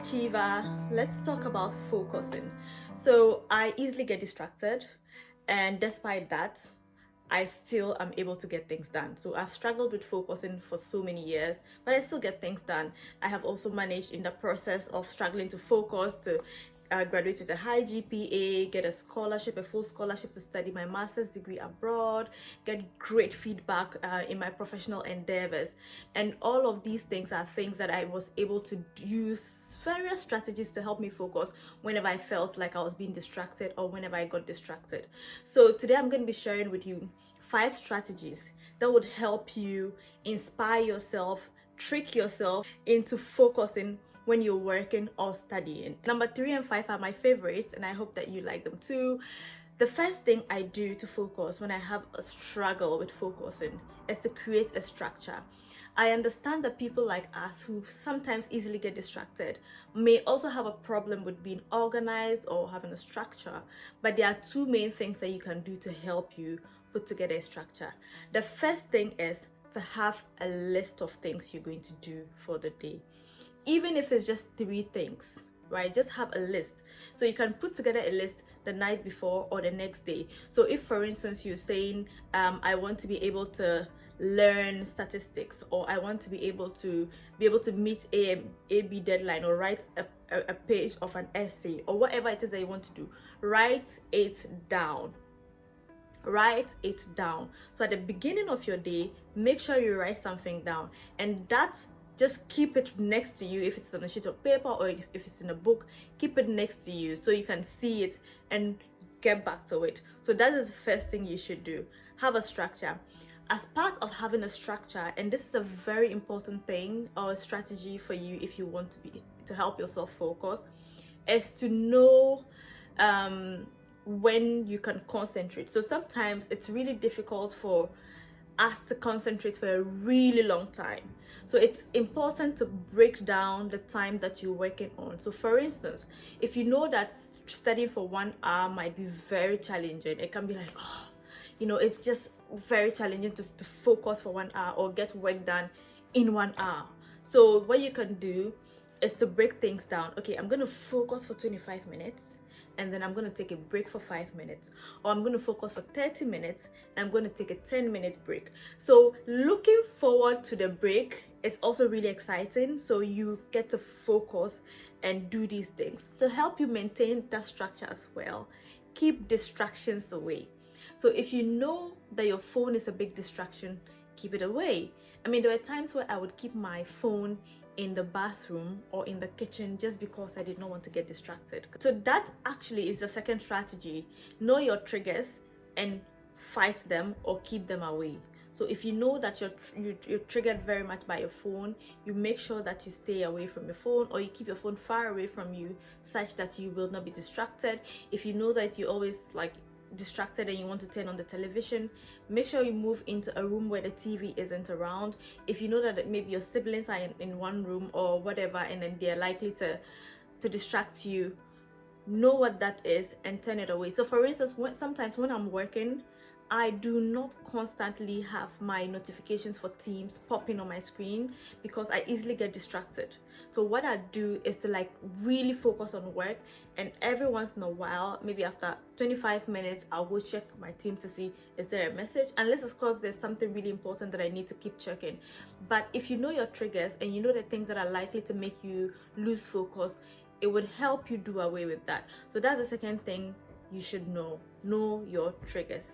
achiever, let's talk about focusing. So I easily get distracted, and despite that, I still am able to get things done. So I've struggled with focusing for so many years, but I still get things done. I have also managed in the process of struggling to focus to graduate with a high GPA, get a scholarship, a full scholarship to study my master's degree abroad, get great feedback in my professional endeavors. And all of these things are things that I was able to use various strategies to help me focus whenever I felt like I was being distracted or whenever I got distracted. So today I'm going to be sharing with you 5 strategies that would help you inspire yourself, trick yourself into focusing when you're working or studying. Number 3 and 5 are my favorites, and I hope that you like them too. The first thing I do to focus when I have a struggle with focusing is to create a structure. I understand that people like us who sometimes easily get distracted may also have a problem with being organized or having a structure, but there are 2 main things that you can do to help you put together a structure. The first thing is to have a list of things you're going to do for the day. Even if it's just 3 things, right? Just have a list. So you can put together a list the night before or the next day. So if, for instance, you're saying, I want to be able to learn statistics, or I want to be able to meet a B deadline, or write a page of an essay, or whatever it is that you want to do, write it down. Write it down. So at the beginning of your day, make sure you write something down, and that just keep it next to you. If it's on a sheet of paper or if it's in a book, keep it next to you so you can see it and get back to it. So that is the first thing you should do. Have a structure. As part of having a structure, and this is a very important thing or a strategy for you if you want to help yourself focus, is to know when you can concentrate. So sometimes it's really difficult for us to concentrate for a really long time. So it's important to break down the time that you're working on. So for instance, if you know that studying for 1 hour might be very challenging, it can be like, oh, it's just very challenging to focus for 1 hour or get work done in 1 hour. So what you can do is to break things down. Okay, I'm going to focus for 25 minutes, and then I'm going to take a break for 5 minutes, or I'm going to focus for 30 minutes and I'm going to take a 10-minute break. So looking forward to the break is also really exciting, so you get to focus and do these things. To help you maintain that structure as well, keep distractions away. So if you know that your phone is a big distraction, keep it away. I mean, there were times where I would keep my phone in the bathroom or in the kitchen just because I did not want to get distracted. So that actually is the second strategy. Know your triggers and fight them or keep them away. So if you know that you're triggered very much by your phone, you make sure that you stay away from your phone, or you keep your phone far away from you such that you will not be distracted. If you know that you always distracted and you want to turn on the television, make sure you move into a room where the TV isn't around. If you know that maybe your siblings are in one room or whatever, and then they're likely to distract you, know what that is and turn it away. So for instance, sometimes when I'm working, I do not constantly have my notifications for Teams popping on my screen because I easily get distracted. So what I do is to really focus on work, and every once in a while, maybe after 25 minutes, I will check my Team to see is there a message, unless of course there's something really important that I need to keep checking. But if you know your triggers and you know the things that are likely to make you lose focus, it would help you do away with that. So that's the second thing you should know your triggers.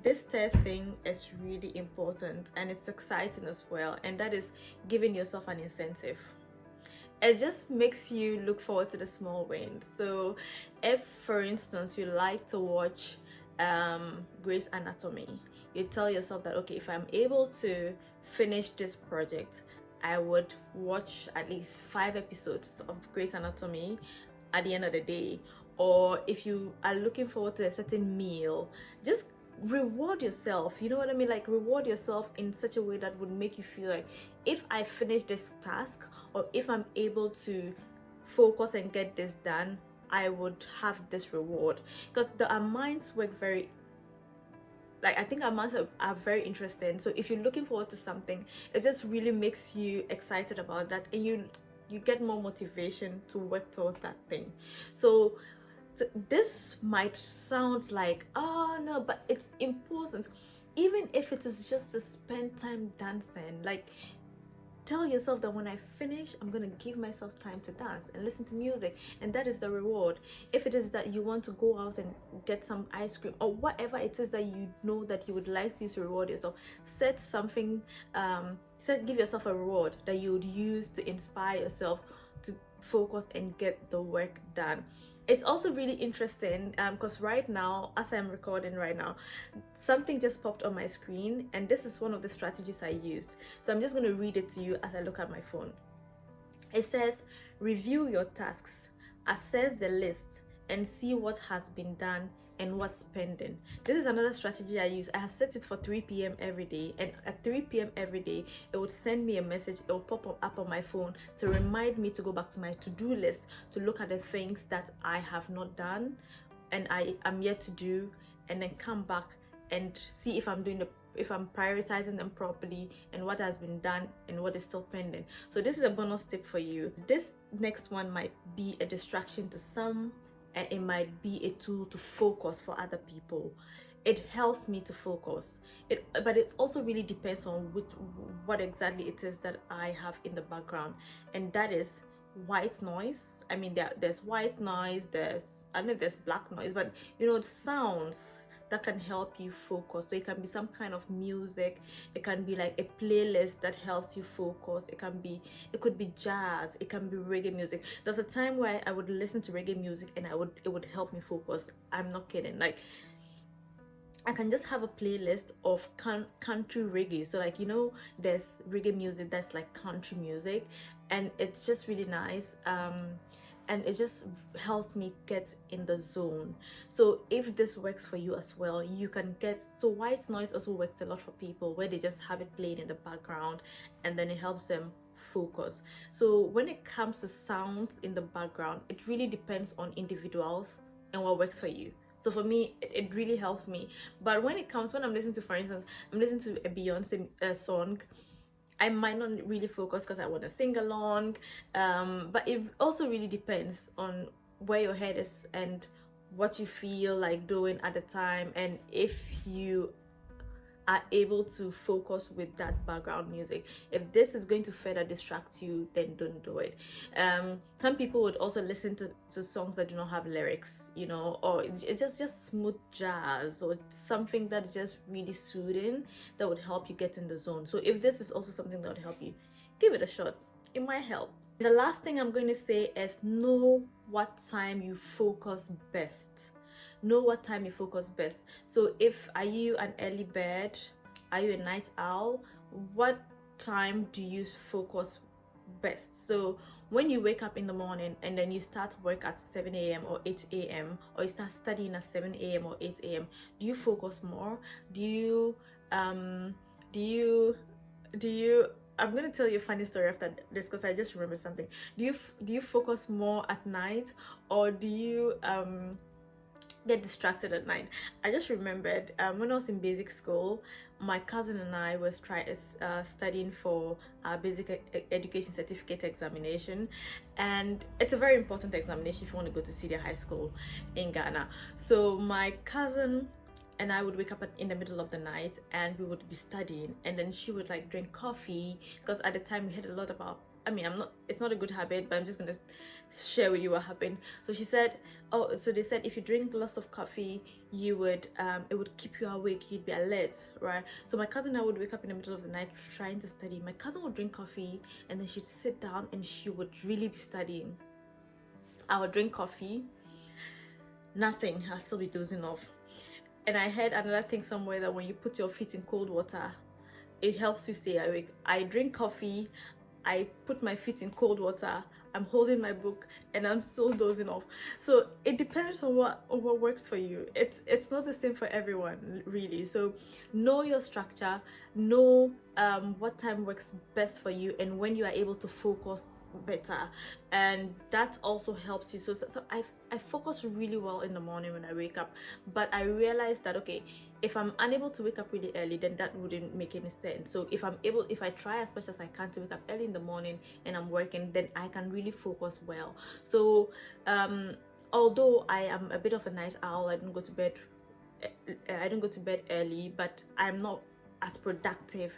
This third thing is really important, and it's exciting as well, and that is giving yourself an incentive. It just makes you look forward to the small wins. So if, for instance, you like to watch Grey's Anatomy, you tell yourself that, okay, if I'm able to finish this project, I would watch at least 5 episodes of Grey's Anatomy at the end of the day. Or if you are looking forward to a certain meal, just reward yourself. You know what I mean? Reward yourself in such a way that would make you feel like, if I finish this task, or if I'm able to focus and get this done, I would have this reward. Because our minds work very, I think our minds are very interesting. So if you're looking forward to something, it just really makes you excited about that, and you you get more motivation to work towards that thing. So this might sound like, oh no, but it's important. Even if it is just to spend time dancing, like tell yourself that when I finish, I'm gonna give myself time to dance and listen to music, and that is the reward. If it is that you want to go out and get some ice cream or whatever it is that you know that you would like to use to reward yourself, set something, give yourself a reward that you would use to inspire yourself to focus and get the work done. It's also really interesting because right now, as I'm recording right now, something just popped on my screen, and this is one of the strategies I used. So I'm just going to read it to you as I look at my phone. It says, review your tasks, assess the list, and see what has been done and what's pending. This is another strategy I use. I have set it for 3 p.m. every day, and at 3 p.m. every day it would send me a message. It will pop up on my phone to remind me to go back to my to-do list to look at the things that I have not done and I am yet to do, and then come back and see if I'm prioritizing them properly and what has been done and what is still pending. So this is a bonus tip for you. This next one might be a distraction to some, and it might be a tool to focus for other people. It helps me to focus, but it also really depends on what exactly it is that I have in the background, and that is white noise. I mean, there's white noise, I know there's black noise, but you know, the sounds that can help you focus. So it can be some kind of music, it can be like a playlist that helps you focus, it could be jazz, it can be reggae music. There's a time where I would listen to reggae music and it would help me focus. I'm not kidding. Like, I can just have a playlist of country reggae. So like, you know, there's reggae music that's like country music, and it's just really nice. And it just helps me get in the zone. So if this works for you as well, you can get, so white noise also works a lot for people where they just have it playing in the background and then it helps them focus. So when it comes to sounds in the background, it really depends on individuals and what works for you. So for me, it really helps me. But when I'm listening to, for instance, I'm listening to a Beyonce song, I might not really focus because I want to sing along, but it also really depends on where your head is and what you feel like doing at the time, and if you are able to focus with that background music. If this is going to further distract you, then don't do it. Some people would also listen to songs that do not have lyrics, you know, or it's just smooth jazz or something that's just really soothing that would help you get in the zone. So if this is also something that would help you, give it a shot. It might help. The last thing I'm going to say is know what time you focus best. Know what time you focus best. So are you an early bird? Are you a night owl? What time do you focus best? So when you wake up in the morning and then you start work at 7 a.m. or 8 a.m. or you start studying at 7 a.m. or 8 a.m., do you focus more? Do you I'm gonna tell you a funny story after this because I just remembered something. Do you focus more at night, or do you get distracted at night? I just remembered when I was in basic school, my cousin and I was studying for our basic education certificate examination, and it's a very important examination if you want to go to senior high school in Ghana. So my cousin and I would wake up in the middle of the night and we would be studying, and then she would like drink coffee because at the time we had a lot about, it's not a good habit, but I'm just gonna share with you what happened. So she said, so they said if you drink lots of coffee, you would it would keep you awake, you'd be alert, right? So my cousin and I would wake up in the middle of the night trying to study. My cousin would drink coffee and then she'd sit down and she would really be studying. I would drink coffee, nothing, I'll still be dozing off. And I heard another thing somewhere that when you put your feet in cold water, it helps you stay awake. I drink coffee, I put my feet in cold water, I'm holding my book, and I'm still dozing off. So it depends on what works for you. It's not the same for everyone, really. So know your structure, know what time works best for you and when you are able to focus better, and that also helps you. So I focus really well in the morning when I wake up, but I realized that okay, if I'm unable to wake up really early, then that wouldn't make any sense. So if I try as much as I can to wake up early in the morning and I'm working, then I can really focus well. So although I am a bit of a night owl, I don't go to bed early, but I'm not as productive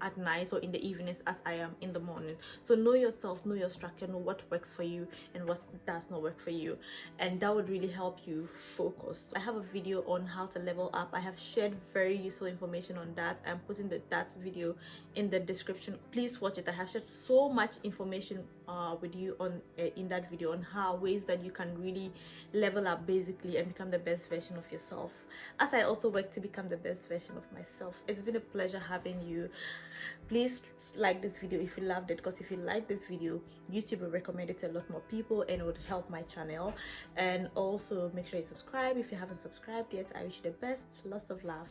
at night or in the evenings as I am in the morning. So know yourself, know your structure, know what works for you and what does not work for you, and that would really help you focus. I have a video on how to level up. I have shared very useful information on that. I'm putting that video in the description. Please watch it. I have shared so much information with you on in that video on how ways that you can really level up basically and become the best version of yourself, as I also work to become the best version of myself. It's been a pleasure having you. Please like this video if you loved it, because if you like this video, YouTube will recommend it to a lot more people and it would help my channel. And also make sure you subscribe if you haven't subscribed yet. I wish you the best. Lots of love.